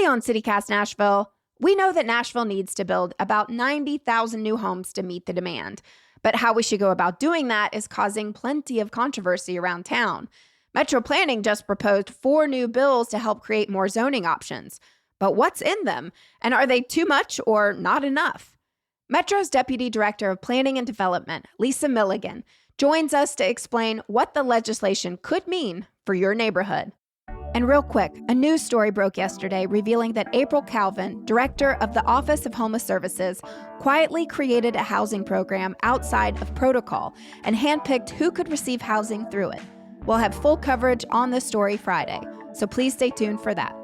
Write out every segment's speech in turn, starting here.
on CityCast Nashville. We know that Nashville needs to build about 90,000 new homes to meet the demand. But how we should go about doing that is causing plenty of controversy around town. Metro Planning just proposed 4 new bills to help create more zoning options. But what's in them? And are they too much or not enough? Metro's Deputy Director of Planning and Development, Lisa Milligan, joins us to explain what the legislation could mean for your neighborhood. And real quick, a news story broke yesterday revealing that April Calvin, director of the Office of Homeless Services, quietly created a housing program outside of protocol and handpicked who could receive housing through it. We'll have full coverage on this story Friday, so please stay tuned for that.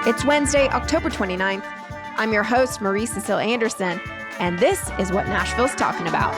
It's Wednesday, October 29th. I'm your host, Marie Cecile Anderson, and this is what Nashville's talking about.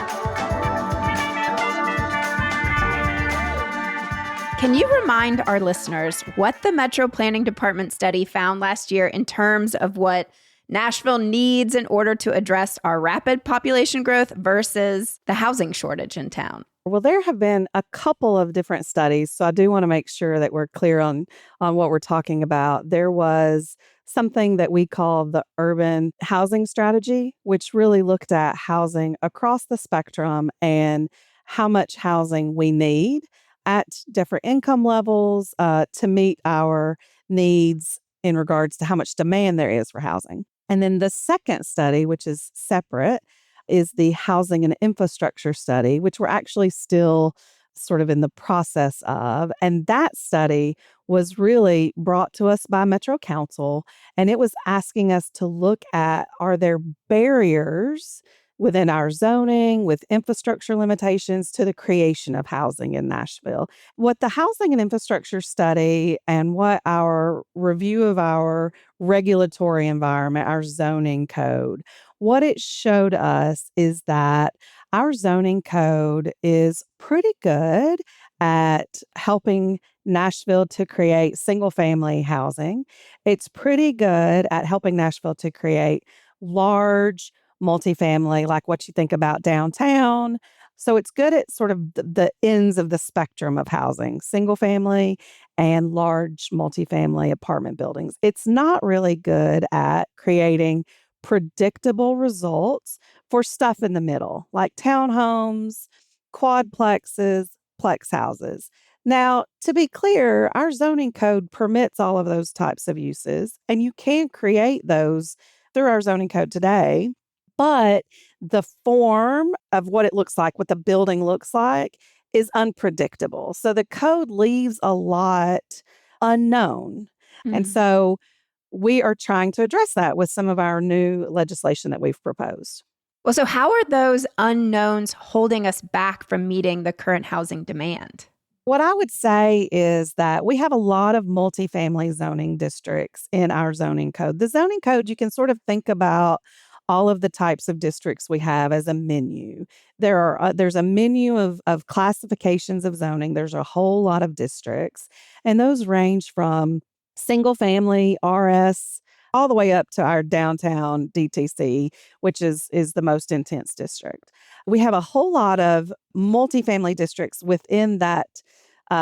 Can you remind our listeners what the Metro Planning Department study found last year in terms of what Nashville needs in order to address our rapid population growth versus the housing shortage in town? Well, there have been a couple of different studies, so I do want to make sure that we're clear on what we're talking about. There was something that we call the urban housing strategy, which really looked at housing across the spectrum and how much housing we need at different income levels to meet our needs in regards to how much demand there is for housing. And then the second study, which is separate, is the housing and infrastructure study, which we're actually still sort of in the process of. And that study was really brought to us by Metro Council, and it was asking us to look at, are there barriers within our zoning with infrastructure limitations to the creation of housing in Nashville? What the housing and infrastructure study and what our review of our regulatory environment, our zoning code, what it showed us is that our zoning code is pretty good at helping Nashville to create single-family housing. It's pretty good at helping Nashville to create large multifamily, like what you think about downtown. So it's good at sort of the ends of the spectrum of housing, single family and large multifamily apartment buildings. It's not really good at creating predictable results for stuff in the middle, like townhomes, quadplexes, plex houses. Now, to be clear, our zoning code permits all of those types of uses, and you can create those through our zoning code today. But the form of what it looks like, what the building looks like, is unpredictable. So the code leaves a lot unknown. And so we are trying to address that with some of our new legislation that we've proposed. Well, so how are those unknowns holding us back from meeting the current housing demand? What I would say is that we have a lot of multifamily zoning districts in our zoning code. The zoning code, you can sort of think about all of the types of districts we have as a menu. There's a menu of classifications of zoning. There's a whole lot of districts, and those range from single family, RS, all the way up to our downtown DTC, which is the most intense district. We have a whole lot of multifamily districts within that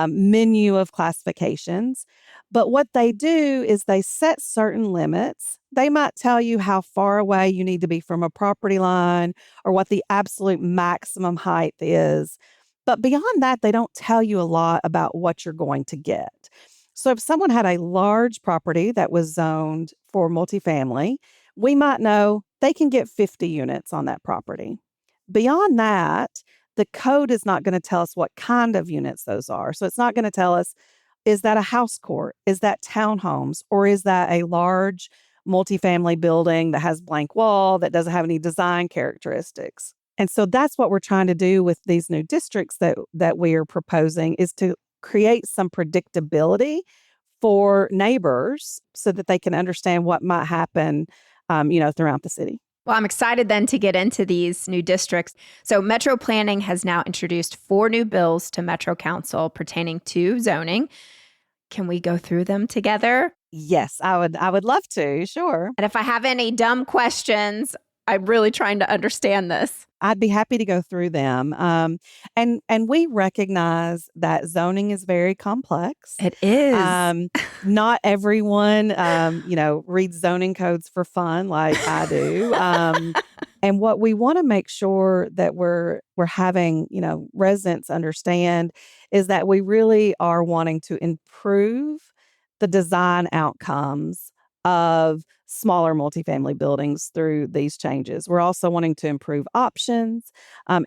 menu of classifications. But what they do is they set certain limits. They might tell you how far away you need to be from a property line or what the absolute maximum height is. But beyond that, they don't tell you a lot about what you're going to get. So if someone had a large property that was zoned for multifamily, we might know they can get 50 units on that property. Beyond that, the code is not going to tell us what kind of units those are. So it's not going to tell us, is that a house court? Is that townhomes? Or is that a large multifamily building that has blank wall that doesn't have any design characteristics? And so that's what we're trying to do with these new districts that we are proposing, is to create some predictability for neighbors so that they can understand what might happen, throughout the city. Well, I'm excited then to get into these new districts. So Metro Planning has now introduced 4 new bills to Metro Council pertaining to zoning. Can we go through them together? Yes, I would love to, sure. And if I have any dumb questions, I'm really trying to understand this. I'd be happy to go through them. And we recognize that zoning is very complex. It is. Um, Not everyone, reads zoning codes for fun like I do. And what we want to make sure that we're having, residents understand is that we really are wanting to improve the design outcomes of smaller multifamily buildings through these changes. We're also wanting to improve options,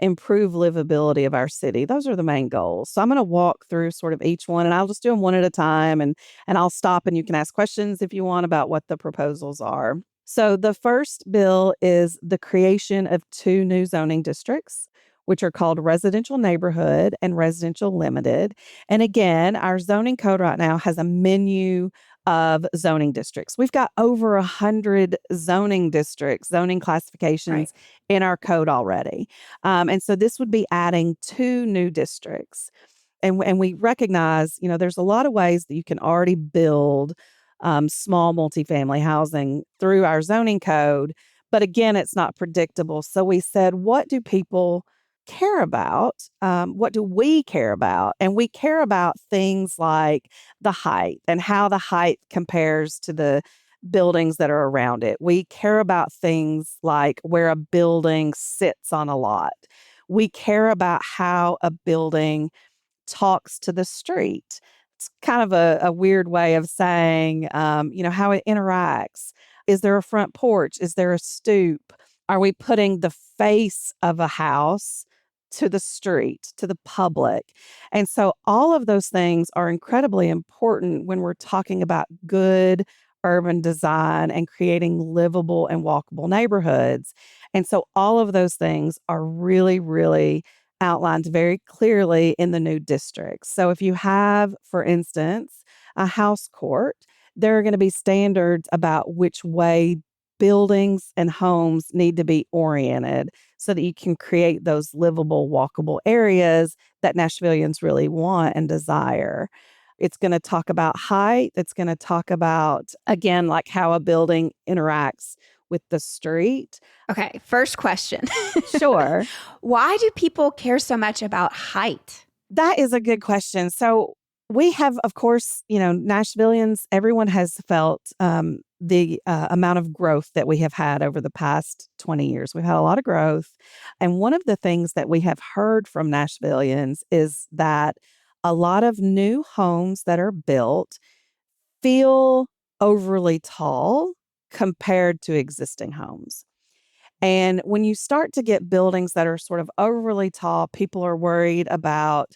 improve livability of our city. Those are the main goals. So I'm going to walk through sort of each one, and I'll just do them one at a time, and I'll stop and you can ask questions if you want about what the proposals are. So the first bill is the creation of two new zoning districts, which are called residential neighborhood and residential limited. And again, our zoning code right now has a menu of zoning districts. We've got over 100 zoning districts, zoning Right. classifications in our code already. And so this would be adding two new districts. And we recognize, there's a lot of ways that you can already build small multifamily housing through our zoning code. But again, it's not predictable. So we said, what do people care about? What do we care about? And we care about things like the height and how the height compares to the buildings that are around it. We care about things like where a building sits on a lot. We care about how a building talks to the street. It's kind of a weird way of saying, how it interacts. Is there a front porch? Is there a stoop? Are we putting the face of a house to the street, to the public? And so all of those things are incredibly important when we're talking about good urban design and creating livable and walkable neighborhoods. And so all of those things are really, really outlined very clearly in the new districts. So if you have, for instance, a house court, there are going to be standards about which way buildings and homes need to be oriented so that you can create those livable, walkable areas that Nashvillians really want and desire. It's going to talk about height. It's going to talk about, again, like how a building interacts with the street. Okay, first question. Sure. Why do people care so much about height? That is a good question. So we have, of course, Nashvillians, everyone has felt the amount of growth that we have had over the past 20 years. We've had a lot of growth. And one of the things that we have heard from Nashvillians is that a lot of new homes that are built feel overly tall compared to existing homes. And when you start to get buildings that are sort of overly tall, people are worried about,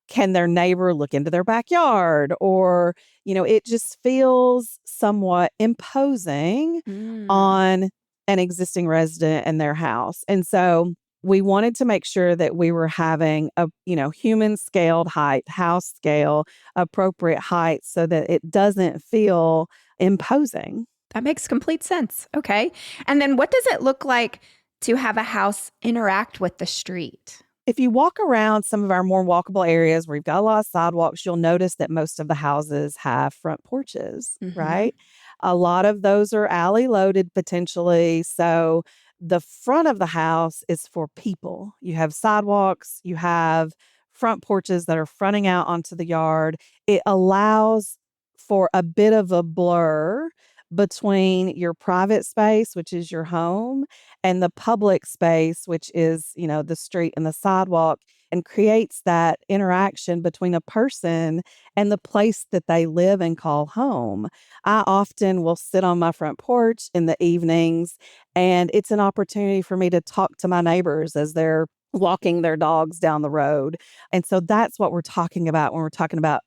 can their neighbor look into their backyard? Or, it just feels somewhat imposing Mm. on an existing resident and their house. And so we wanted to make sure that we were having a, human scaled height, house scale, appropriate height so that it doesn't feel imposing. That makes complete sense. Okay. And then what does it look like to have a house interact with the street? If you walk around some of our more walkable areas where you've got a lot of sidewalks, you'll notice that most of the houses have front porches, Mm-hmm. right? A lot of those are alley loaded potentially. So the front of the house is for people. You have sidewalks, you have front porches that are fronting out onto the yard. It allows for a bit of a blur between your private space, which is your home, and the public space, which is, the street and the sidewalk, and creates that interaction between a person and the place that they live and call home. I often will sit on my front porch in the evenings, and it's an opportunity for me to talk to my neighbors as they're walking their dogs down the road. And so that's what we're talking about when we're talking about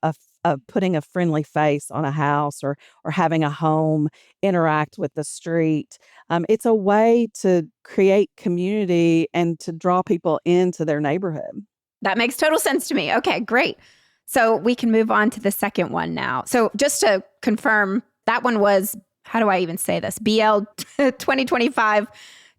putting a friendly face on a house or having a home interact with the street. It's a way to create community and to draw people into their neighborhood. That makes total sense to me. Okay, great. So we can move on to the second one now. So just to confirm, that one was, how do I even say this? BL 2025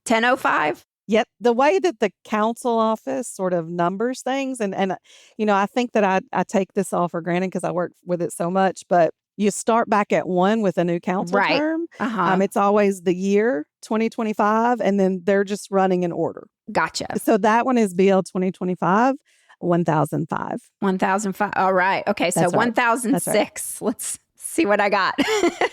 1005? Yet the way that the council office sort of numbers things, and I think that I take this all for granted because I work with it so much, but You start back at 1 with a new council Right. term. Uh-huh. It's always the year 2025, and then they're just running in order. Gotcha. So that one is BL 2025 1005. 1005. All right. Okay. So That's right. That's right. 1006. Let's see what I got.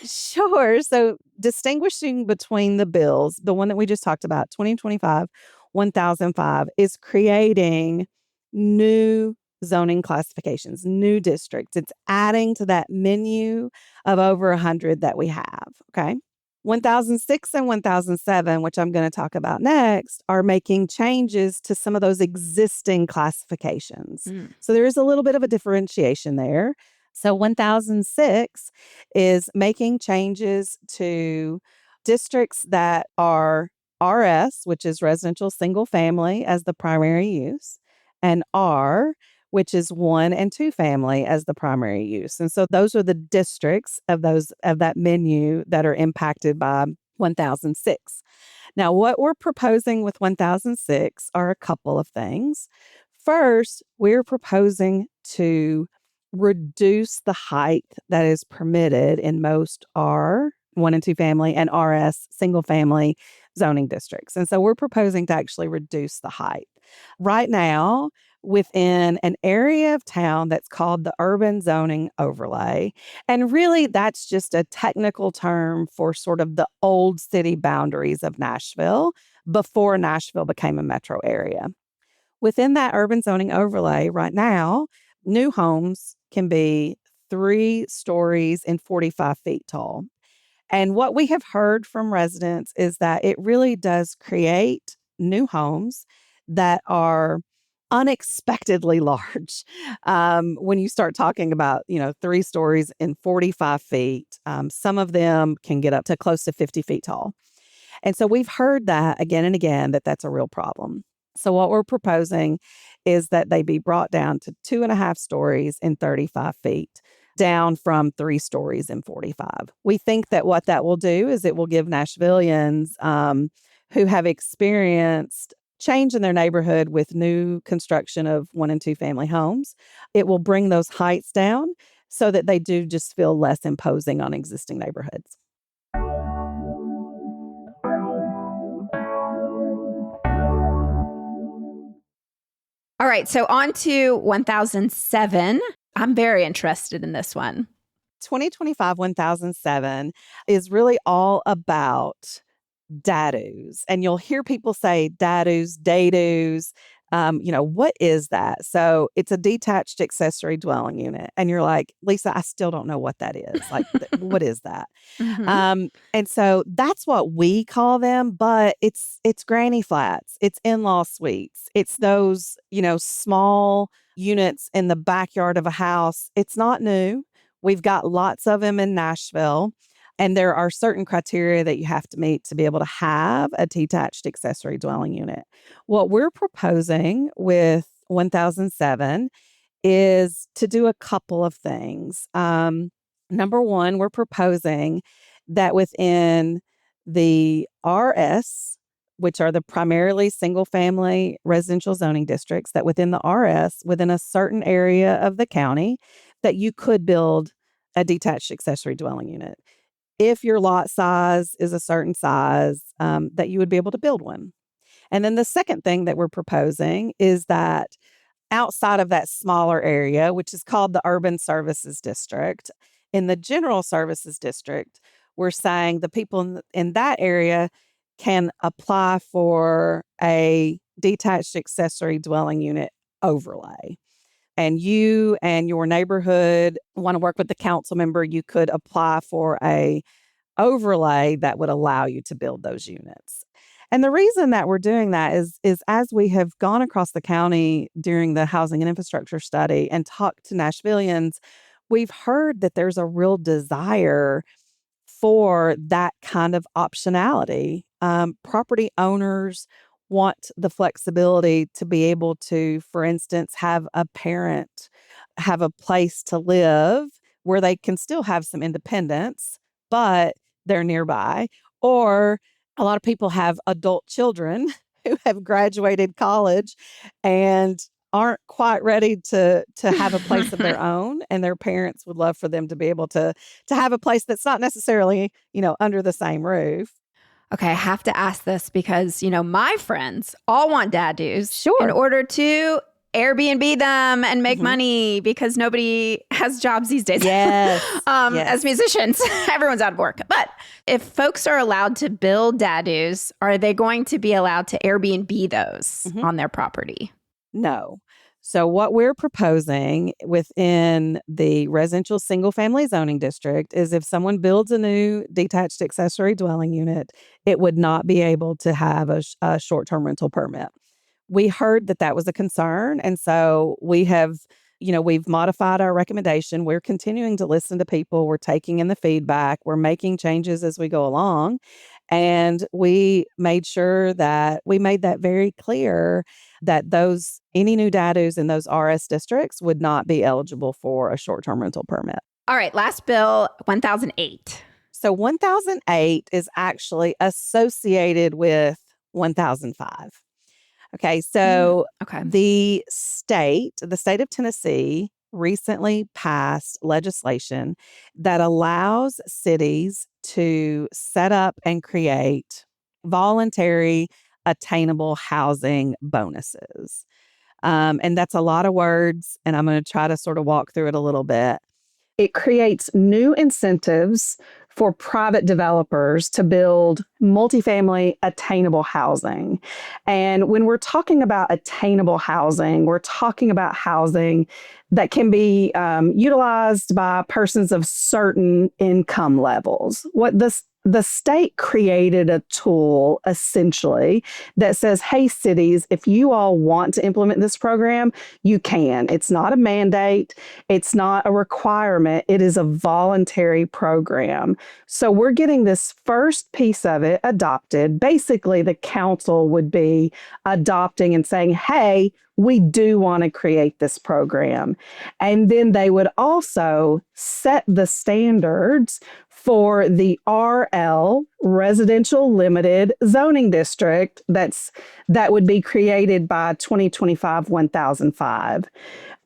Sure. So distinguishing between the bills, the one that we just talked about, 2025 1005, is creating new zoning classifications, new districts. It's adding to that menu of over 100 that we have. Okay. 1006 and 1007, which I'm going to talk about next, are making changes to some of those existing classifications. Mm. So there is a little bit of a differentiation there. So 1006 is making changes to districts that are RS, which is residential single family, as the primary use, and R, which is 1 and 2 family as the primary use. And so those are the districts of that menu that are impacted by 1006. Now, what we're proposing with 1006 are a couple of things. First, we're proposing to reduce the height that is permitted in most R, 1 and 2 family, and RS, single family zoning districts. And so we're proposing to actually reduce the height. Right now, within an area of town that's called the urban zoning overlay. And really, that's just a technical term for sort of the old city boundaries of Nashville before Nashville became a metro area. Within that urban zoning overlay right now, new homes can be 3 stories and 45 feet tall. And what we have heard from residents is that it really does create new homes that are unexpectedly large. When you start talking about, 3 stories and 45 feet, some of them can get up to close to 50 feet tall. And so we've heard that again and again that that's a real problem. So what we're proposing is that they be brought down to 2.5 stories and 35 feet, down from 3 stories and 45. We think that what that will do is it will give Nashvillians who have experienced change in their neighborhood with new construction of 1 and 2 family homes, it will bring those heights down so that they do just feel less imposing on existing neighborhoods. All right. So on to 1007. I'm very interested in this one. 2025 1007 is really all about dados. And you'll hear people say dados, dados. What is that? So it's a detached accessory dwelling unit. And you're like, Lisa, I still don't know what that is. Like, what is that? Mm-hmm. And so that's what we call them, but it's granny flats, it's in-law suites, it's those, small units in the backyard of a house. It's not new. We've got lots of them in Nashville. And there are certain criteria that you have to meet to be able to have a detached accessory dwelling unit. What we're proposing with 1007 is to do a couple of things. Number one, we're proposing that within the RS, which are the primarily single family residential zoning districts, that within the RS, within a certain area of the county, that you could build a detached accessory dwelling unit. If your lot size is a certain size, that you would be able to build one. And then the second thing that we're proposing is that outside of that smaller area, which is called the Urban Services District, in the General Services District, we're saying the people in that area can apply for a detached accessory dwelling unit overlay. And you and your neighborhood want to work with the council member, you could apply for a overlay that would allow you to build those units. And the reason that we're doing that is as we have gone across the county during the housing and infrastructure study and talked to Nashvillians, we've heard that there's a real desire for that kind of optionality. Property owners want the flexibility to be able to, for instance, have a parent have a place to live where they can still have some independence, but they're nearby. Or a lot of people have adult children who have graduated college and aren't quite ready to have a place of their own, and their parents would love for them to be able to have a place that's not necessarily, under the same roof. Okay, I have to ask this because, my friends all want dadoos in Sure. order to Airbnb them and make Mhm. money because nobody has jobs these days. Yes. Yes. As musicians, everyone's out of work. But if folks are allowed to build dadoos, are they going to be allowed to Airbnb those Mhm. on their property? No. So what we're proposing within the residential single family zoning district is if someone builds a new detached accessory dwelling unit, it would not be able to have a short-term rental permit. We heard that that was a concern, and so we've modified our recommendation. We're continuing to listen to people. We're taking in the feedback. We're making changes as we go along. And we made sure that we made that very clear that any new dados in those RS districts would not be eligible for a short-term rental permit. All right, last bill, 1008. So 1008 is actually associated with 1005. Okay, so Okay. the state of Tennessee recently passed legislation that allows cities to set up and create voluntary attainable housing bonuses. And that's a lot of words, and I'm going to try to sort of walk through it a little bit. It creates new incentives for private developers to build multifamily attainable housing. And when we're talking about attainable housing, we're talking about housing that can be utilized by persons of certain income levels. The state created a tool essentially that says, hey, cities, if you all want to implement this program, you can. It's not a mandate. It's not a requirement. It is a voluntary program. So we're getting this first piece of it adopted. Basically, the council would be adopting and saying, hey, we do want to create this program. And then they would also set the standards for the RL, Residential Limited Zoning District, that would be created by 2025 1005.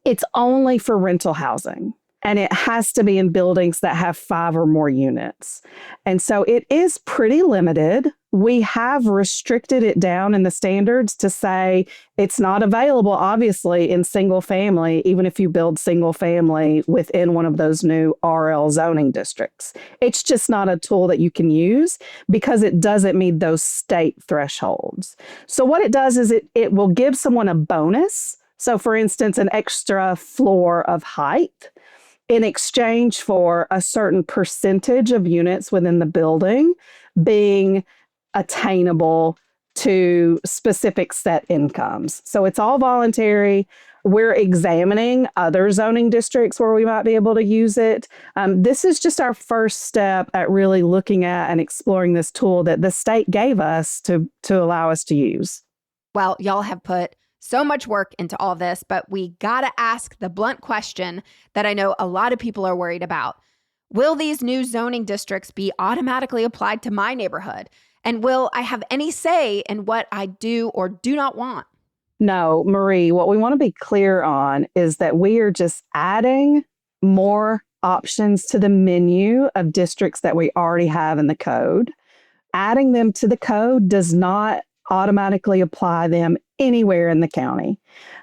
It's only for rental housing, and it has to be in buildings that have 5 or more units. And so it is pretty limited. We have restricted it down in the standards to say it's not available, obviously, in single family, even if you build single family within one of those new RL zoning districts. It's just not a tool that you can use because it doesn't meet those state thresholds. So what it does is it will give someone a bonus. So for instance, an extra floor of height in exchange for a certain percentage of units within the building being attainable to specific set incomes. So it's all voluntary. We're examining other zoning districts where we might be able to use it. This is just our first step at really looking at and exploring this tool that the state gave us to allow us to use. Well, y'all have put so much work into all this, but we got to ask the blunt question that I know a lot of people are worried about. Will these new zoning districts be automatically applied to my neighborhood? And will I have any say in what I do or do not want? No, Marie, what we want to be clear on is that we are just adding more options to the menu of districts that we already have in the code. Adding them to the code does not automatically apply them anywhere in the county.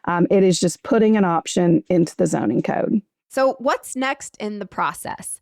It is just putting an option into the zoning code. So what's next in the process?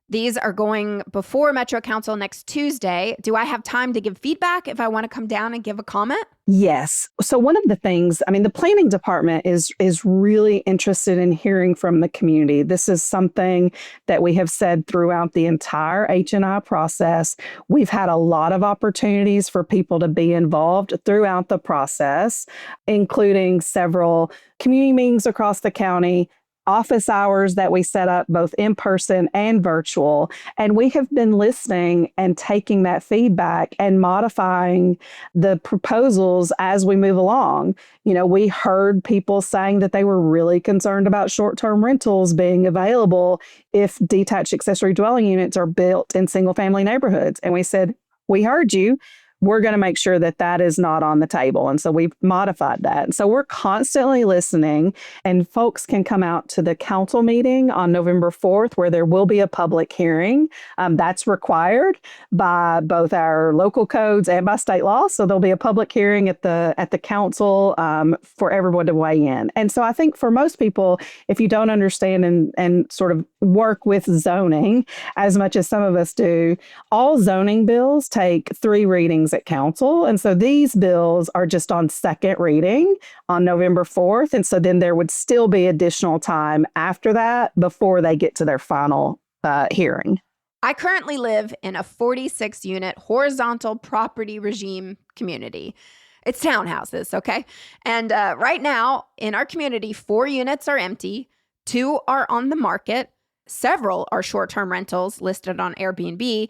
These are going before Metro Council next Tuesday. Do I have time to give feedback if I want to come down and give a comment? Yes. So one of the things, the planning department is really interested in hearing from the community. This is something that we have said throughout the entire HNI process. We've had a lot of opportunities for people to be involved throughout the process, including several community meetings across the county, office hours that we set up both in person and virtual. And we have been listening and taking that feedback and modifying the proposals as we move along. We heard people saying that they were really concerned about short-term rentals being available if detached accessory dwelling units are built in single-family neighborhoods. And we said, we heard you. we're going to make sure that that is not on the table. And so we've modified that. And so we're constantly listening, and folks can come out to the council meeting on November 4th, where there will be a public hearing. That's required by both our local codes and by state law. So there'll be a public hearing at the council for everyone to weigh in. And so I think for most people, if you don't understand and sort of work with zoning as much as some of us do, all zoning bills take 3 readings at council. And so these bills are just on second reading on November 4th. And so then there would still be additional time after that before they get to their final hearing. I currently live in a 46-unit horizontal property regime community. It's townhouses, okay? And right now in our community, 4 units are empty, 2 are on the market. Several are short-term rentals listed on Airbnb.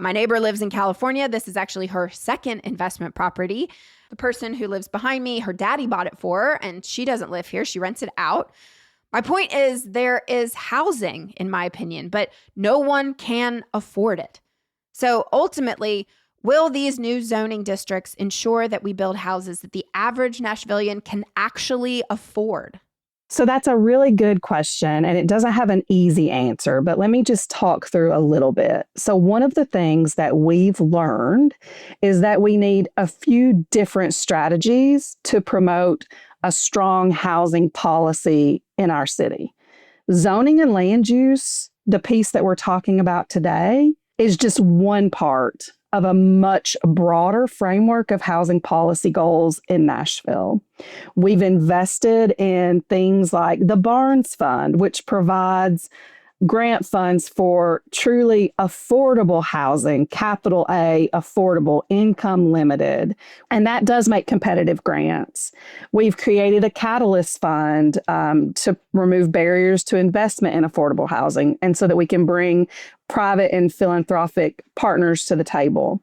My neighbor lives in California. This is actually her second investment property. The person who lives behind me, her daddy bought it for her, and she doesn't live here. She rents it out. My point is there is housing, in my opinion, but no one can afford it. So ultimately, will these new zoning districts ensure that we build houses that the average Nashvilleian can actually afford? So that's a really good question, and it doesn't have an easy answer, but let me just talk through a little bit. So one of the things that we've learned is that we need a few different strategies to promote a strong housing policy in our city. Zoning and land use, the piece that we're talking about today, is just one part of a much broader framework of housing policy goals in Nashville. We've invested in things like the Barnes Fund, which provides grant funds for truly affordable housing, capital A, affordable, income limited. And that does make competitive grants. We've created a catalyst fund to remove barriers to investment in affordable housing, and so that we can bring private and philanthropic partners to the table.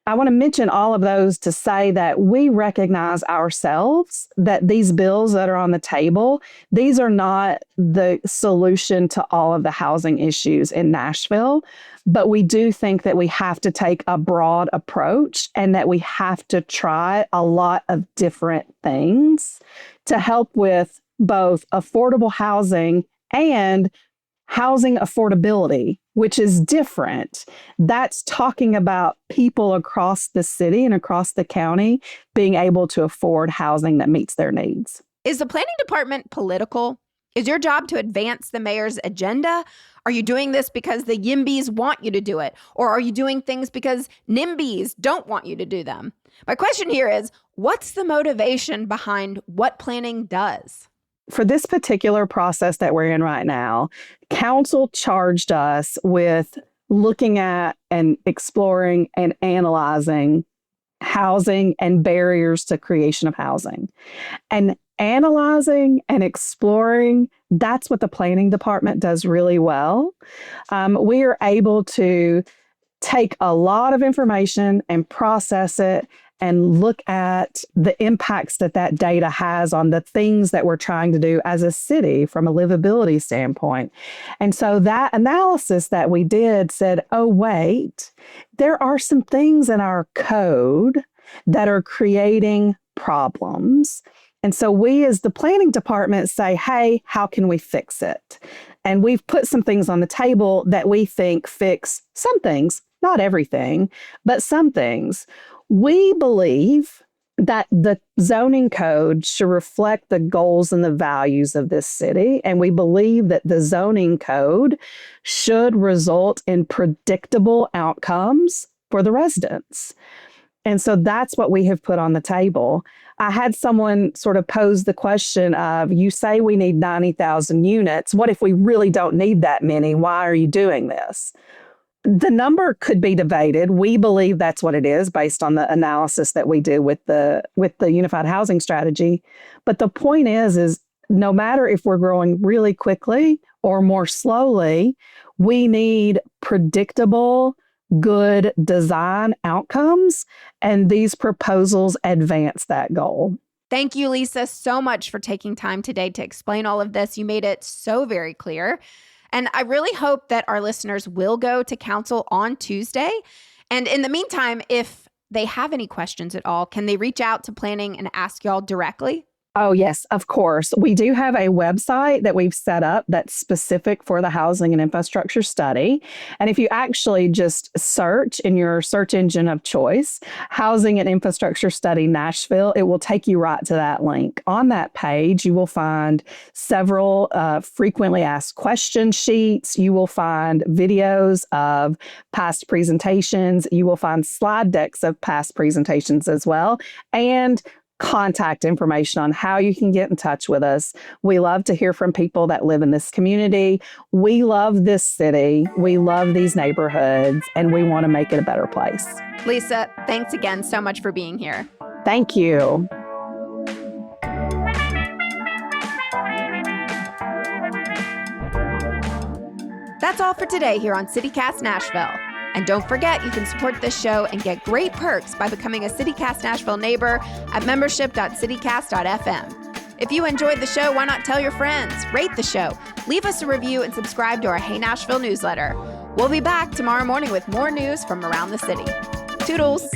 I want to mention all of those to say that we recognize ourselves that these bills that are on the table, these are not the solution to all of the housing issues in Nashville, but we do think that we have to take a broad approach and that we have to try a lot of different things to help with both affordable housing and housing affordability, which is different. That's talking about people across the city and across the county being able to afford housing that meets their needs. Is the planning department political? Is your job to advance the mayor's agenda? Are you doing this because the YIMBYs want you to do it? Or are you doing things because NIMBYs don't want you to do them? My question here is, what's the motivation behind what planning does? For this particular process that we're in right now, council charged us with looking at and exploring and analyzing housing and barriers to creation of housing. And analyzing and exploring, that's what the planning department does really well. We are able to take a lot of information and process it and look at the impacts that that data has on the things that we're trying to do as a city from a livability standpoint. And so that analysis that we did said, oh, wait, there are some things in our code that are creating problems. And so we as the planning department say, hey, how can we fix it? And we've put some things on the table that we think fix some things, not everything, but some things. We believe that the zoning code should reflect the goals and the values of this city. And we believe that the zoning code should result in predictable outcomes for the residents. And so that's what we have put on the table. I had someone sort of pose the question of, you say we need 90,000 units. What if we really don't need that many? Why are you doing this? The number could be debated. We believe that's what it is based on the analysis that we do with the Unified Housing Strategy. But the point is no matter if we're growing really quickly or more slowly, we need predictable, good design outcomes, and these proposals advance that goal. Thank you, Lisa, so much for taking time today to explain all of this. You made it so very clear. And I really hope that our listeners will go to council on Tuesday. And in the meantime, if they have any questions at all, can they reach out to planning and ask y'all directly? Oh, yes, of course. We do have a website that we've set up that's specific for the housing and infrastructure study. And if you actually just search in your search engine of choice, Housing and Infrastructure Study Nashville, it will take you right to that link. On that page, you will find several frequently asked question sheets. You will find videos of past presentations. You will find slide decks of past presentations as well. And contact information on how you can get in touch with us. We love to hear from people that live in this community. We love this city. We love these neighborhoods, and we want to make it a better place. Lisa, thanks again so much for being here. Thank you. That's all for today here on CityCast Nashville. And don't forget, you can support this show and get great perks by becoming a CityCast Nashville neighbor at membership.citycast.fm. If you enjoyed the show, why not tell your friends? Rate the show, leave us a review, and subscribe to our Hey Nashville newsletter. We'll be back tomorrow morning with more news from around the city. Toodles!